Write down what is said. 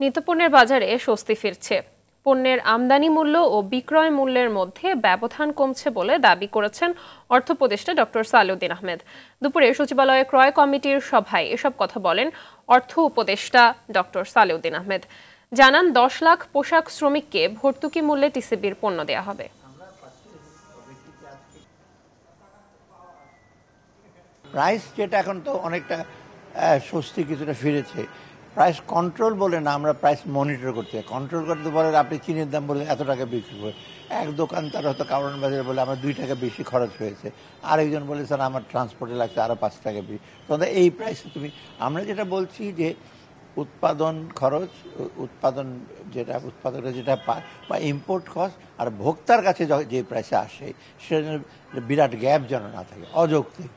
নিত্যপণ্যের বাজারে স্বস্তি ফিরছে। পণ্যের আমদানি মূল্য ও বিক্রয় মূল্যের মধ্যে ব্যবধান কমছে বলে দাবি করেছেন অর্থ উপদেষ্টা ডক্টর সালেউদ্দিন আহমেদ। দুপুরে সচিবালয়ে ক্রয় কমিটির সভায় এসব কথা বলেন অর্থ উপদেষ্টা ডক্টর সালেউদ্দিন আহমেদ। জানান 10 লাখ পোশাক শ্রমিককে ভর্তুকি মূল্যে টিসিবির পণ্য দেওয়া হবে। প্রাইস যেটা এখন তো অনেকটা স্বস্তি কিছুটা ফিরেছে। প্রাইস কন্ট্রোল বলে না, আমরা প্রাইস মনিটর করতে কন্ট্রোল করতে বলে আপনি চিনির দাম বলে এত টাকা বিক্রি করে, এক দোকান তার হয়তো কারণ বাজারে বলে আমার 2 টাকা বেশি খরচ হয়েছে, আরেকজন বলে স্যার আমার ট্রান্সপোর্টে লাগছে আরও 5 টাকা বেশি। তবে এই প্রাইসে আমরা যেটা বলছি যে উৎপাদন খরচ, উৎপাদকরা যেটা পায় বা ইম্পোর্ট কস্ট আর ভোক্তার কাছে যে প্রাইসে আসে সেটা বিরাট গ্যাপ যেন না থাকে, অযৌক্তিক।